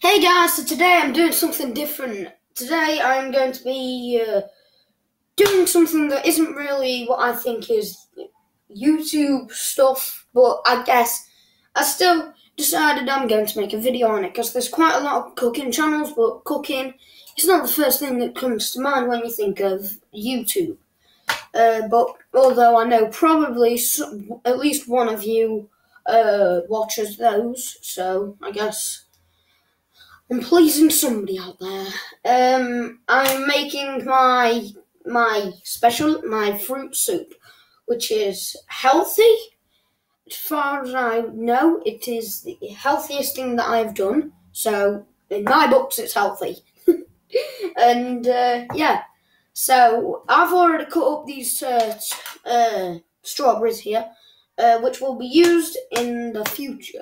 Hey guys, so today I'm doing something different. Today I'm going to be doing something that isn't really what I think is YouTube stuff, but I guess I still decided I'm going to make a video on it because there's quite a lot of cooking channels, but cooking is not the first thing that comes to mind when you think of YouTube. But although I know probably at least one of you watches those, so I guess I'm pleasing somebody out there. I'm making my fruit soup, which is healthy. As far as I know, it is the healthiest thing that I've done. So in my books, it's healthy. And yeah, so I've already cut up these strawberries here, which will be used in the future.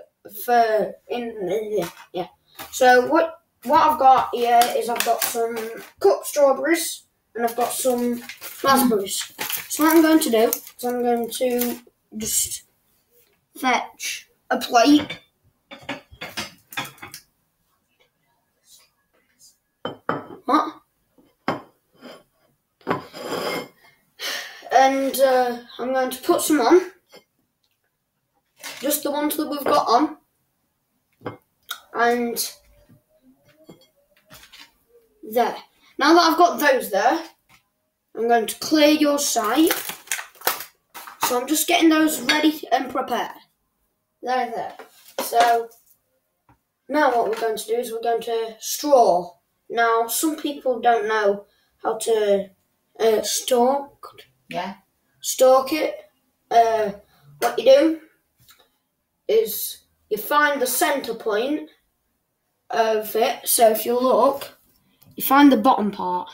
Yeah. So what I've got here is I've got some cut strawberries and I've got some raspberries. So what I'm going to do is I'm going to just fetch a plate. What? And I'm going to put some on. Just the ones that we've got on. And there. Now that I've got those there, I'm going to clear your site. So I'm just getting those ready and prepared. There. So now what we're going to do is we're going to straw. Now some people don't know how to stalk it. What you do is you find the center point of it. So if you look, you find the bottom part,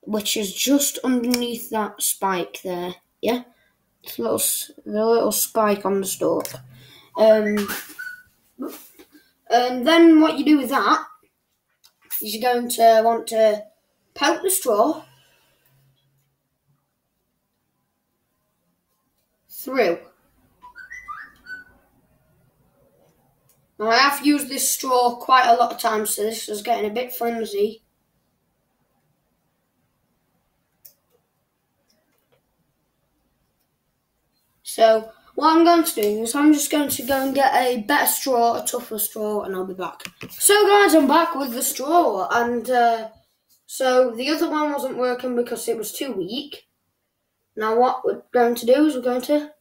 which is just underneath that spike there. Yeah, it's the little spike on the stalk. And then what you do with that is you're going to want to poke the straw through. Now I have used this straw quite a lot of times, so this is getting a bit flimsy. So what I'm going to do is I'm just going to go and get a better straw, a tougher straw, and I'll be back. So guys, I'm back with the straw, and so the other one wasn't working because it was too weak. Now what we're going to do is we're going to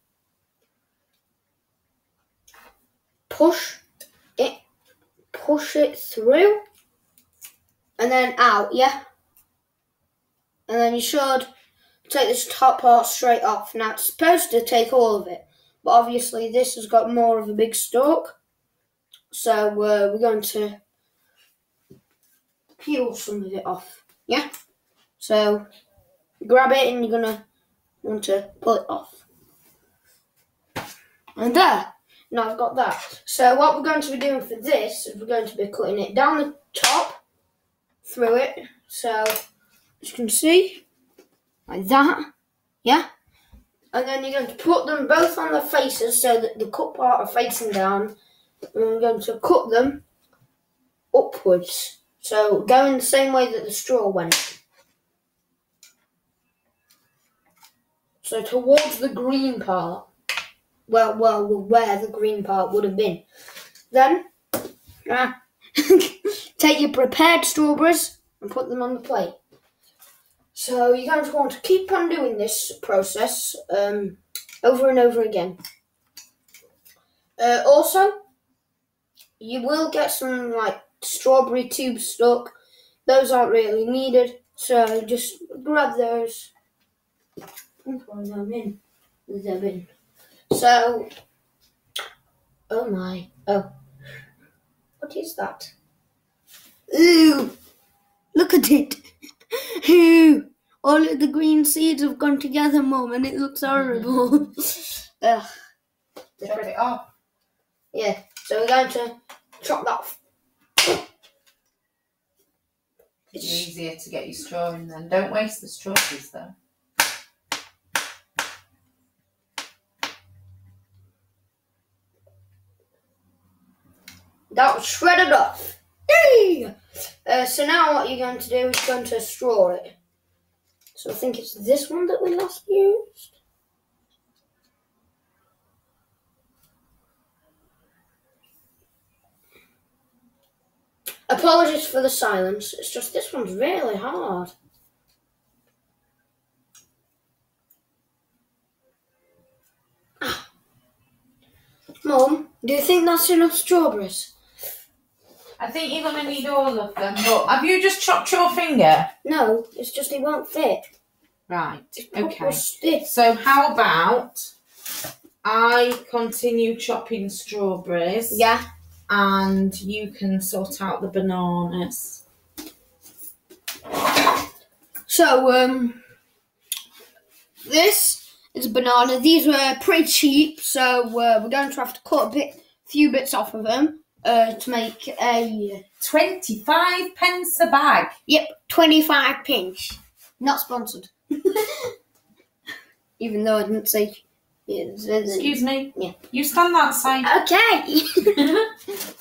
push it through, and then out, yeah? And then you should take this top part straight off. Now it's supposed to take all of it, but obviously this has got more of a big stalk. So we're going to peel some of it off, yeah? So grab it and you're going to want to pull it off. And there, now I've got that. So what we're going to be doing for this is we're going to be cutting it down the top, through it. So as you can see, like that, yeah? And then you're going to put them both on the faces so that the cut part are facing down. And we're going to cut them upwards. So going the same way that the straw went. So towards the green part. Well, where the green part would have been. Then, take your prepared strawberries and put them on the plate. So you're going to want to keep on doing this process over and over again. Also, you will get some like strawberry tubes stuck. Those aren't really needed, so just grab those and throw them in. So, oh, what is that? Ooh, look at it. Ooh, all of the green seeds have gone together, Mum, and it looks horrible. Chop it off. Yeah, so we're going to chop that off. It's easier to get your straw in then. Don't waste the strawberries though. That was shredded off. Yay! So now what you're going to do is going to straw it. So I think it's this one that we last used. Apologies for the silence. It's just this one's really hard. Mum, do you think that's enough strawberries? I think you're going to need all of them, but have you just chopped your finger? No, it's just it won't fit. Right, It's okay. stiff. So how about I continue chopping strawberries? Yeah. And you can sort out the bananas. So, this is a banana. These were pretty cheap, so we're going to have to cut a few bits off of them to make a 25 pence a bag. Yep, 25 pence. Not sponsored. Even though I didn't say. Excuse me. Yeah. You stand that side. Okay.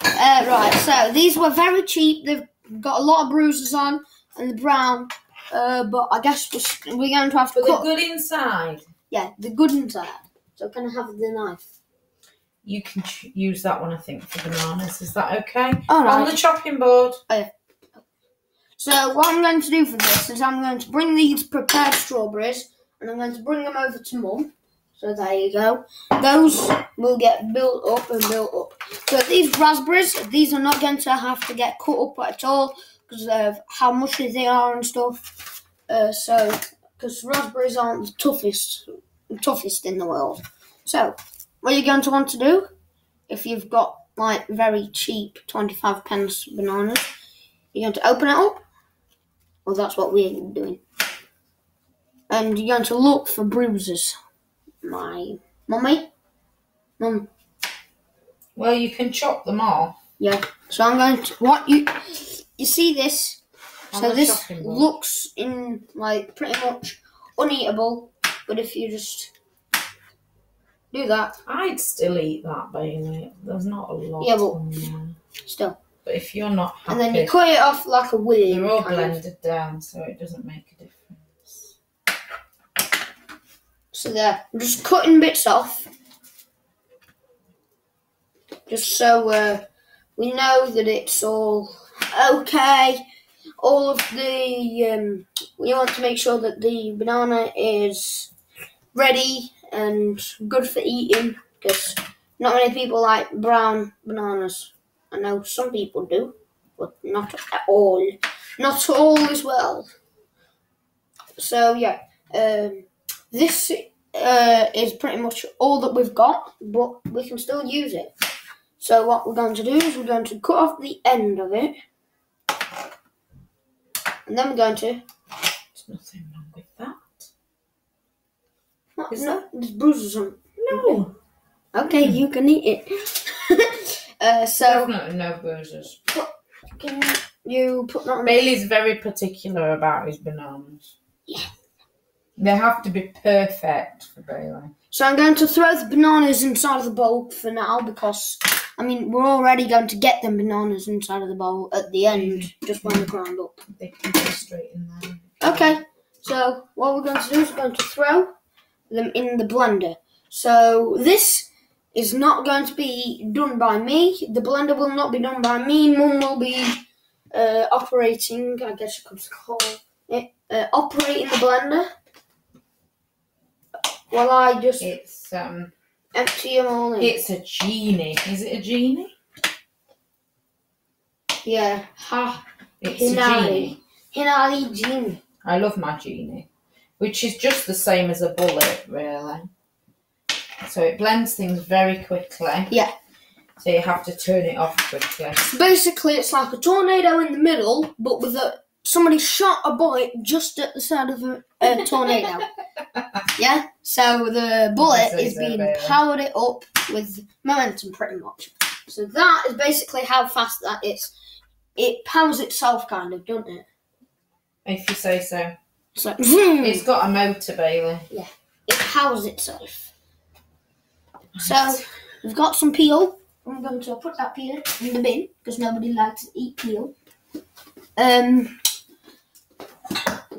Right. So these were very cheap. They've got a lot of bruises on and the brown. But I guess we're going to have to cut. The good inside. Yeah, the good inside. So can I have the knife? You can use that one, I think, for bananas. Is that okay? All right. On the chopping board. Oh, yeah. So what I'm going to do for this is I'm going to bring these prepared strawberries and I'm going to bring them over to Mum. So there you go. Those will get built up and built up. So these raspberries, these are not going to have to get cut up at all because of how mushy they are and stuff. Because raspberries aren't the toughest in the world. So what you're going to want to do, if you've got like very cheap 25 pence bananas, you're going to open it up. Well, that's what we're doing. And you're going to look for bruises. My mummy? Mum. Well, you can chop them off. Yeah. So I'm going to... You see this? So this looks like pretty much uneatable. But if you just do that... I'd still eat that, Bailey. There's not a lot on there. Still. But if you're not happy... And then you cut it off like a wing. They're all blended down, so it doesn't make a difference. So there. I'm just cutting bits off. Just so we know that it's all okay. All of the... we want to make sure that the banana is ready and good for eating. Because not many people like brown bananas. I know some people do, but not at all. Not all as well. So yeah, this is pretty much all that we've got, but we can still use it. So what we're going to do is we're going to cut off the end of it, and then we're going to... There's nothing wrong with that. What? Is that? There's bruises on. No. Okay, you can eat it. So definitely no bruises. Can you put that on? Bailey's very particular about his bananas. Yeah. They have to be perfect for Bailey. So I'm going to throw the bananas inside of the bowl for now because, we're already going to get them bananas inside of the bowl at the end, just when they're ground up. They can go straight in there. Okay, so what we're going to do is we're going to throw them in the blender. So this is not going to be done by me. The blender will not be done by me. Mum will be operating, I guess you could call it, operating the blender. While I just empty them all in. It's a genie. Is it a genie? Yeah. It's a genie. Hinali genie. I love my genie, which is just the same as a bullet, really. So it blends things very quickly. Yeah. So you have to turn it off quickly. Basically, it's like a tornado in the middle, but with somebody shot a bullet just at the side of a tornado. Yeah? So the bullet is being powered it up with momentum, pretty much. So that is basically how fast that is. It powers itself, kind of, doesn't it? If you say so. It's like, It's got a motor, Bailey. Yeah. It powers itself. So, we've got some peel. I'm going to put that peel in the bin because nobody likes to eat peel. Do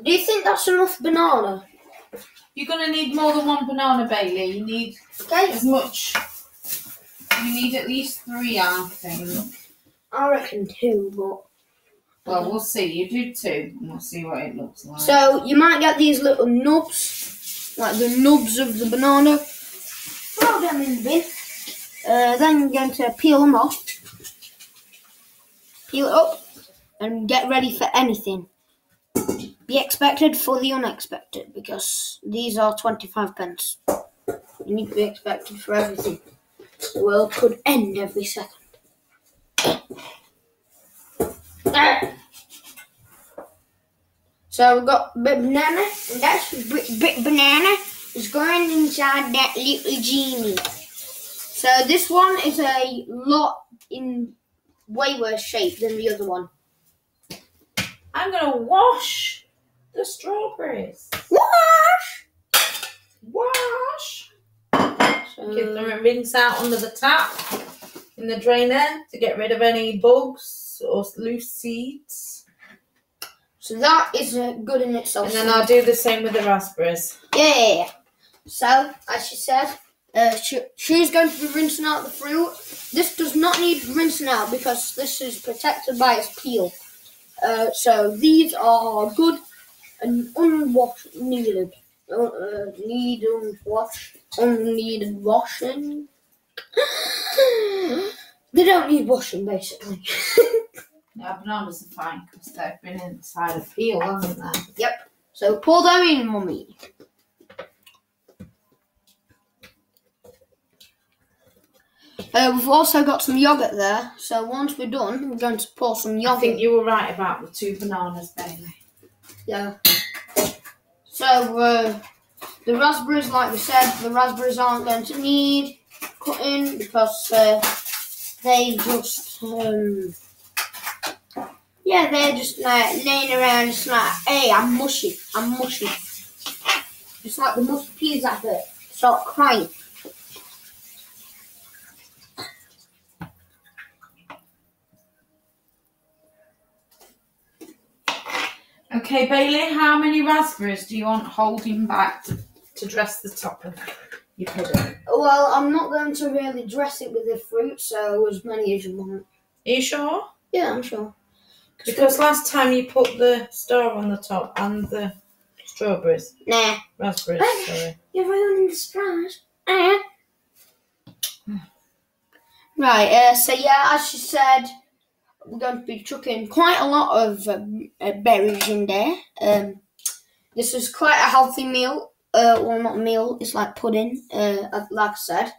you think that's enough banana? You're going to need more than one banana, Bailey. You need as much. You need at least 3, I think. I reckon 2, but... Well, we'll see. You do 2, and we'll see what it looks like. So, you might get these little nubs, like the nubs of the banana. Throw them in the bin. Then you're going to peel them off. Peel it up, and get ready for anything. Be expected for the unexpected, because these are 25 pence. You need to be expected for everything. The world could end every second. So we've got a bit of banana, and that bit of banana is going inside that little genie. So this one is a lot in way worse shape than the other one. I'm going to wash the strawberries. Wash! So, give them a rinse out under the tap in the drainer to get rid of any bugs or loose seeds. So that is good in itself. And then I'll do the same with the raspberries. Yeah. So, as she said, she's going to be rinsing out the fruit. This does not need rinsing out because this is protected by its peel. So these are good and unwashed, needed washing. They don't need washing, basically. Yeah, bananas are fine because they've been inside a peel, haven't they? Yep. So pour them in, Mummy. We've also got some yogurt there. So once we're done, we're going to pour some yogurt. I think you were right about the 2 bananas, Bailey. Yeah. So the raspberries, like we said, the raspberries aren't going to need cutting because they just they're just like laying around, just like, hey, I'm mushy. Just like the mushy peas I hurt. Start crying. Okay, Bailey, how many raspberries do you want holding back to dress the top of your pudding? Well, I'm not going to really dress it with the fruit, so as many as you want. Are you sure? Yeah, I'm sure. Because last time you put the star on the top and the strawberries. Nah. Raspberries, sorry. You're ruining the surprise. Right, so yeah, as she said, we're going to be chucking quite a lot of berries in there. This is quite a healthy meal. Well, not meal, it's like pudding, like I said.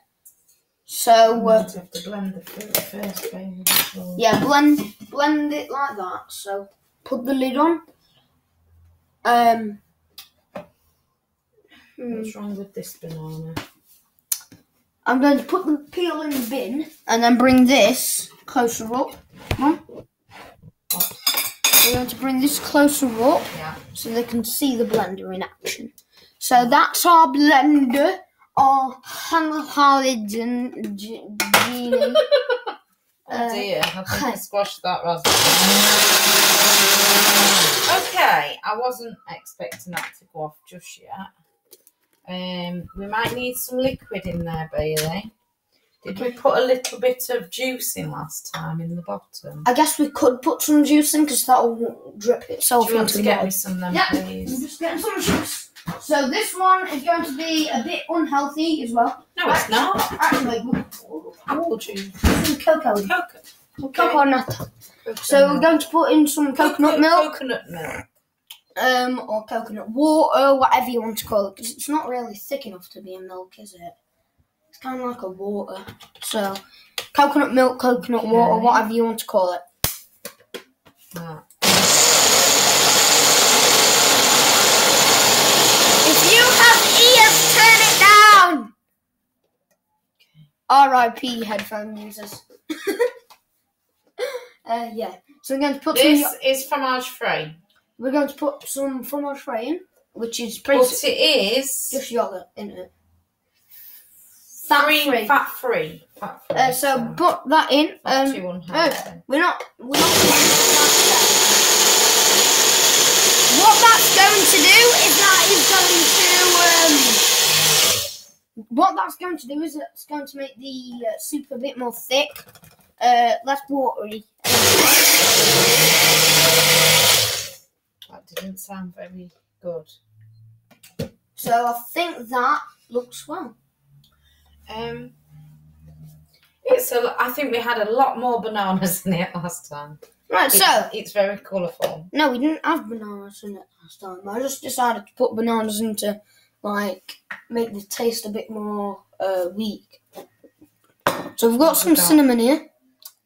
So you might have to blend the fruit first, baby. Yeah, blend it like that. So put the lid on. What's wrong with this banana? I'm going to put the peel in the bin and then bring this closer up. We're going to bring this closer up so they can see the blender in action. So that's our blender, our genie. Oh dear, I think I squashed that raspberry. Okay, I wasn't expecting that to go off just yet. We might need some liquid in there, Bailey. Did we put a little bit of juice in last time in the bottom? I guess we could put some juice in because that will drip itself Do you want into to the get bottom. me some then, I'm please? just getting some juice. So this one is going to be a bit unhealthy as well. No, it's not. Actually, Apple juice. some cocoa. Cocoa nut. Coconut. So we're going to put in some coconut milk. Coconut milk. Or coconut water, whatever you want to call it, because it's not really thick enough to be a milk, is it? It's kind of like a water. So, coconut milk, coconut water, whatever you want to call it. If you have ears, turn it down! R.I.P. headphone users. Yeah. So we're going to put this is fromage frais. We're going to put some fromage frais in, which is But it is just yogurt in it. Fat-free. Fat-free. So put that in. Not too unhealthy. We're not. What that's going to do is what that's going to do is it's going to make the soup a bit more thick, less watery. That didn't sound very good. So I think that looks well. I think we had a lot more bananas in it last time. Right, it's very colourful. No, we didn't have bananas in it last time. I just decided to put bananas in to, make the taste a bit more weak. So we've got some cinnamon here.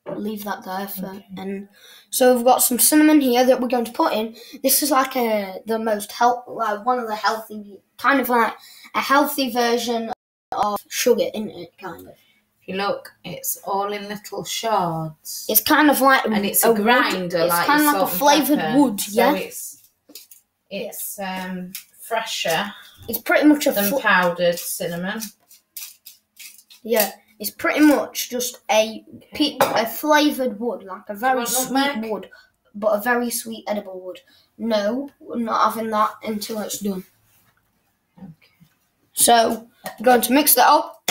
I'll leave that there and so we've got some cinnamon here that we're going to put in. This is one of the healthy, kind of like a healthy version of sugar, isn't it? Kind of. If you look, it's all in little shards. It's kind of like and it's a grinder, it's kind of like a flavoured wood, so it's fresher. It's pretty much than powdered cinnamon. Yeah, it's pretty much just a flavoured wood, like a very sweet wood, but a very sweet edible wood. No, we're not having that until it's done. Okay. So we're going to mix that up.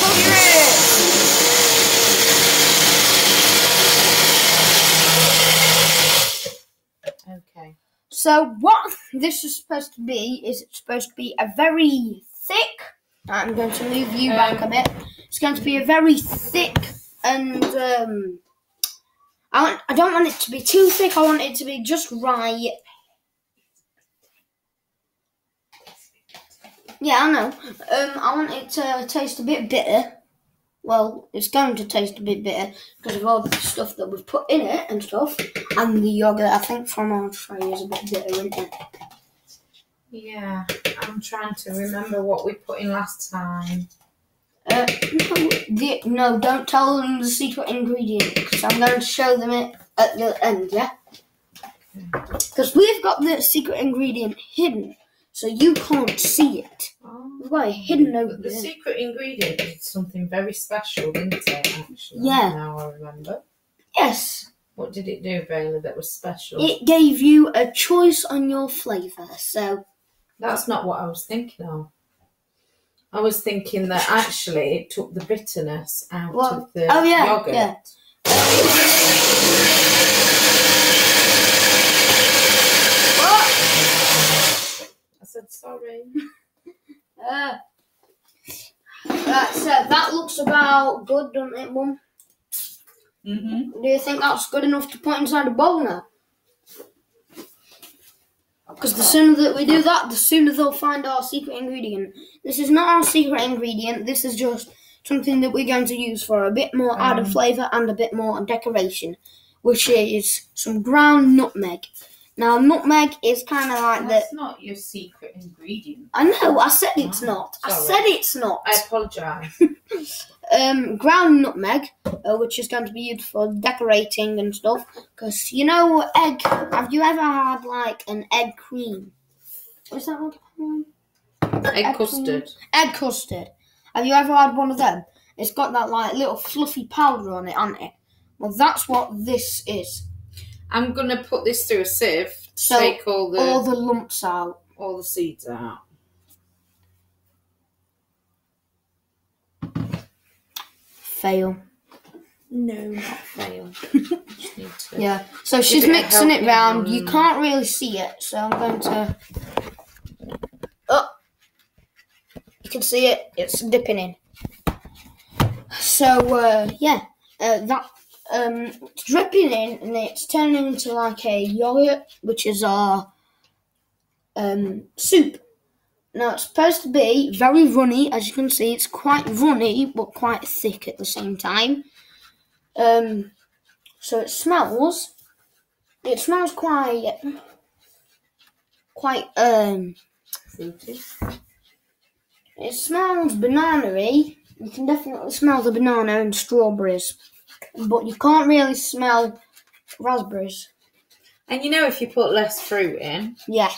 Okay. So what this is supposed to be is it's supposed to be a very thick. I'm going to move you back a bit. It's going to be a very thick and I don't want it to be too thick. I want it to be just right. Yeah, I know. I want it to taste a bit bitter. Well, it's going to taste a bit bitter because of all the stuff that we've put in it and stuff. And the yogurt, I think, from our tray is a bit bitter, isn't it? Yeah, I'm trying to remember what we put in last time. No, don't tell them the secret ingredient because I'm going to show them it at the end, yeah? Because we've got the secret ingredient hidden, so you can't see it. We've got it hidden over there. The secret ingredient is something very special, didn't it, actually? Yeah. Now I remember. Yes. What did it do, Bailey, that was special? It gave you a choice on your flavour, so... That's not what I was thinking of. I was thinking that actually it took the bitterness out of the yogurt. Yeah. What? I said sorry. So that looks about good, doesn't it, Mum? Mm-hmm. Do you think that's good enough to put inside a bowl now? Because the sooner that we do that, the sooner they'll find our secret ingredient. This is not our secret ingredient. This is just something that we're going to use for a bit more added flavour and a bit more decoration, which is some ground nutmeg. Now, nutmeg is kind of like That's not your secret ingredient. I know, I said it's not. Sorry. I said it's not. I apologise. Ground nutmeg, which is going to be used for decorating and stuff. Because, you know, egg. Have you ever had, an egg cream? Is that what it's called? Egg custard. Egg custard. Have you ever had one of them? It's got that, little fluffy powder on it, hasn't it? Well, that's what this is. I'm going to put this through a sieve to So take all the lumps out. All the seeds out. Fail. No, not fail. Just need to yeah, so she's mixing it round. You can't really see it, so I'm going to... Oh! You can see it. It's dipping in. So, it's dripping in and it's turning into a yogurt, which is our soup. Now, it's supposed to be very runny. As you can see, it's quite runny, but quite thick at the same time. So it smells quite fruity. It smells banana-y. You can definitely smell the banana and strawberries, but you can't really smell raspberries. And if you put less fruit in, yeah,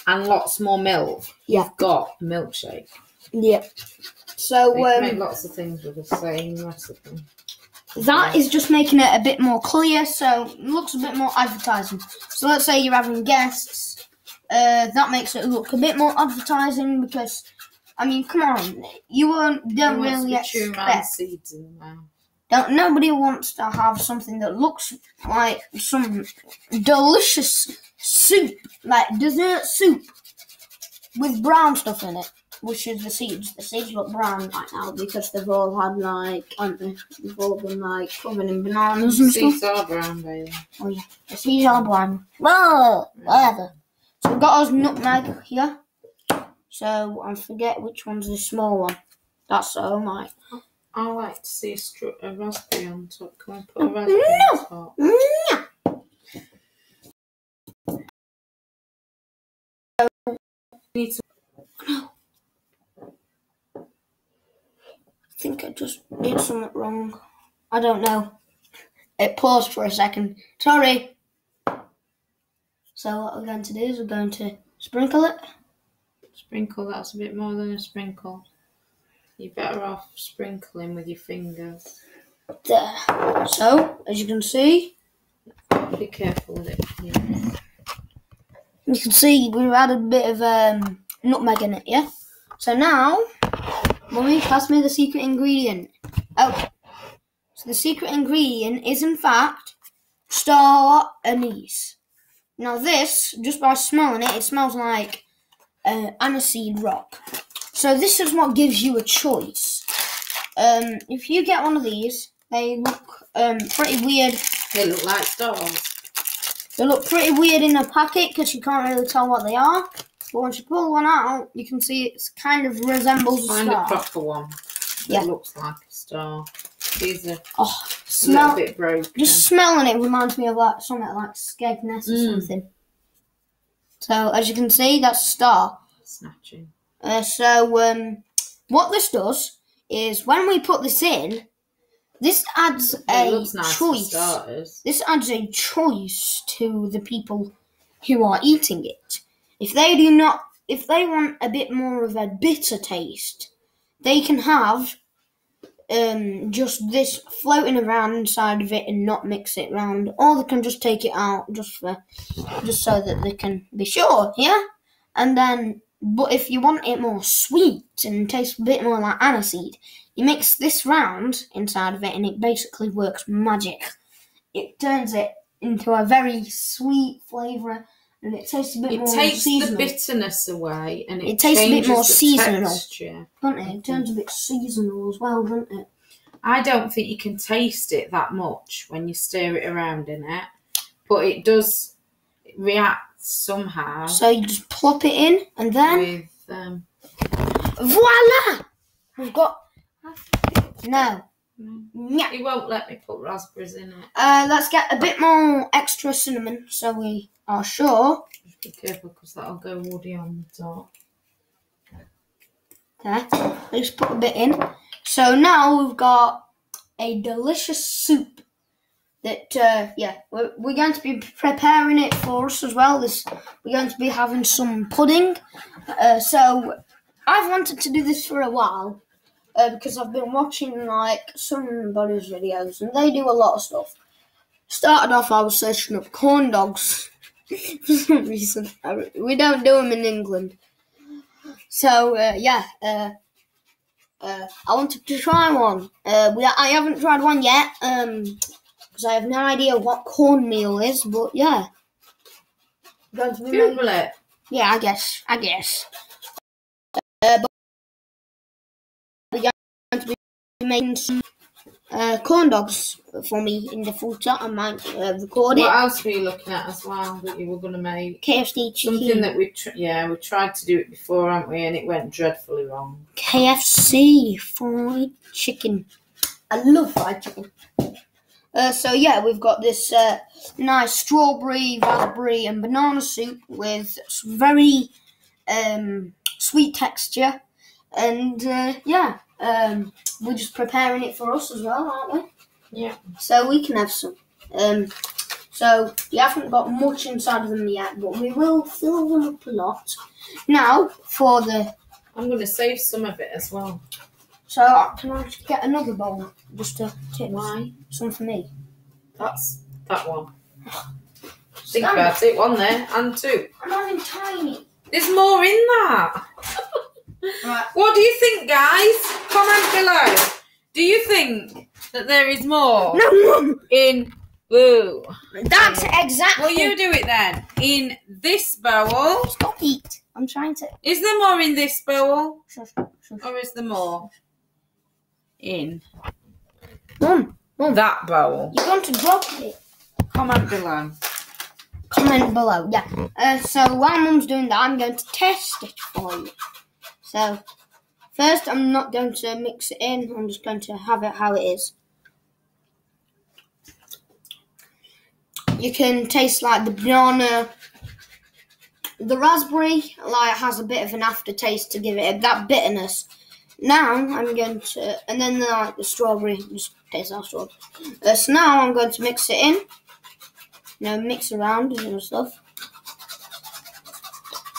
and lots more milk, you've got a milkshake. Yeah. So You can make lots of things with the same recipe. That is just making it a bit more clear, so it looks a bit more advertising. So let's say you're having guests, that makes it look a bit more advertising because, I mean, come on, don't really expect. Seeds in the mouth. Nobody wants to have something that looks like some delicious soup, like dessert soup, with brown stuff in it, which is the seeds. The seeds look brown right now because they've all had they've all been covered in bananas and stuff. The seeds are brown, baby. Oh yeah, the seeds are brown. Well, whatever. So we've got our nutmeg here. So I forget which one's the small one. That's so my. I like to see a raspberry on top. Can I put a raspberry on top? No. Need some. I think I just did something wrong. I don't know. It paused for a second. Sorry. So what we're going to do is we're going to sprinkle it. Sprinkle, that's a bit more than a sprinkle. You're better off sprinkling with your fingers. There. So, as you can see. Be careful with it. Yeah. You can see we've added a bit of nutmeg in it, yeah? So now, Mummy, pass me the secret ingredient. Oh. So the secret ingredient is, in fact, star anise. Now this, just by smelling it, it smells like aniseed rock. So this is what gives you a choice. If you get one of these, they look pretty weird. They look like stars. They look pretty weird in a packet because you can't really tell what they are. But once you pull one out, you can see it kind of resembles a star. Find a proper one. Yeah. It looks like a star. These are a little bit broken. Just smelling it reminds me of something like Skegness or something. So as you can see, that's a star. Snatching. What this does is when we put this in, this adds a choice. This adds a choice to the people who are eating it. If they want a bit more of a bitter taste, they can have just this floating around inside of it and not mix it round, or they can just take it out just so that they can be sure, yeah. And then, but if you want it more sweet and taste a bit more like aniseed, you mix this round inside of it, and it basically works magic. It turns it into a very sweet flavour, and it tastes a bit more seasonal. It takes the bitterness away, and it tastes a bit more seasonal. Texture. Doesn't it? It turns a bit seasonal as well, doesn't it? I don't think you can taste it that much when you stir it around in it, but it does react somehow. So you just plop it in, and then voila! We've got no. Yeah. It won't let me put raspberries in it. Let's get a bit more extra cinnamon, so we are sure. Just be careful because that'll go woody on the top. Okay, let's put a bit in. So now we've got a delicious soup that, we're going to be preparing it for us as well. We're going to be having some pudding. So I've wanted to do this for a while because I've been watching somebody's videos, and they do a lot of stuff. Started off, I was searching up corn dogs for some reason. We don't do them in England. So, I wanted to try one. I haven't tried one yet, because I have no idea what cornmeal is, but yeah. Google it. Yeah, I guess. But we're going to be making some corn dogs for me in the future. I might record it. What else were you looking at as well that you were going to make? KFC chicken. Something that we tried to do it before, haven't we? And it went dreadfully wrong. KFC fried chicken. I love fried chicken. We've got this nice strawberry, raspberry, and banana soup with some very sweet texture. And we're just preparing it for us as well, aren't we? Yeah. So we can have some. So you haven't got much inside of them yet, but we will fill them up a lot. Now, for the I'm going to save some of it as well. So can I get another bowl just to tip? Why? Some for me. That's that one. Think about it. One there and two. I'm having tiny. There's more in that. Right. What do you think, guys? Comment below. Do you think that there is more No. in Boo? That's exactly. Well, you do it then. In this bowl. Stop eat. I'm trying to. Is there more in this bowl? Shush. Or is there more in Mum, that bowl? you're going to drop it. Comment below. Comment below. Yeah. So while Mum's doing that, I'm going to test it for you. So first, I'm not going to mix it in. I'm just going to have it how it is. You can taste like the banana, the raspberry, like has a bit of an aftertaste to give it that bitterness. Now I'm going to, and then like the strawberry, just taste like strawberry. So now I'm going to mix it in. Mix around and stuff.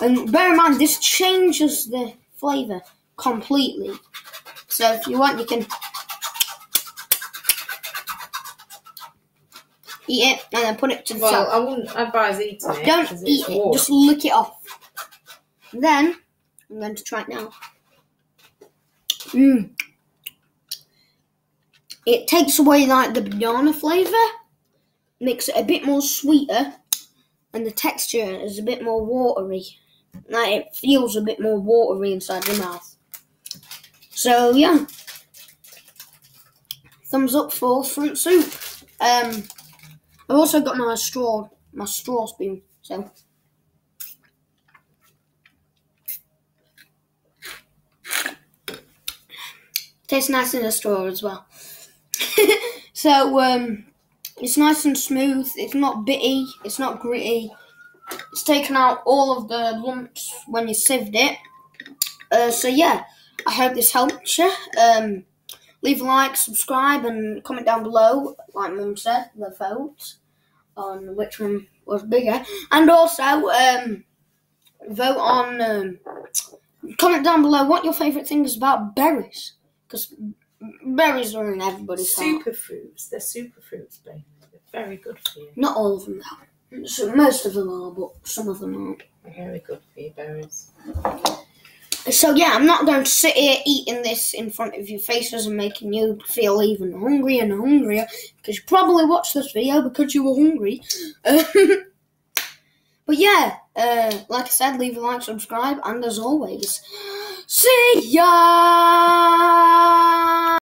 And bear in mind, this changes the flavour completely. So if you want, you can eat it and then put it to the side. I wouldn't advise eating it. Don't eat it, just lick it off. Then, I'm going to try it now. It takes away like the banana flavour, makes it a bit more sweeter, and the texture is a bit more watery. Like it feels a bit more watery inside your mouth. So yeah, thumbs up for front soup. I've also got my straw spoon. So tastes nice in a straw as well. So it's nice and smooth. It's not bitty. It's not gritty. It's taken out all of the lumps when you sieved it. So yeah, I hope this helped you. Leave a like, subscribe, and comment down below, like Mum said, the vote on which one was bigger. And also, vote on, comment down below what your favourite thing is about berries. Because berries are in everybody's heart. Superfruits. They're superfruits, babe. They're very good for you. Not all of them, though. So most of them are, but some of them aren't. They're very good for you, berries. So yeah, I'm not going to sit here eating this in front of your faces and making you feel even hungrier and hungrier, because you probably watched this video because you were hungry. But yeah, like I said, leave a like, subscribe, and as always, see ya!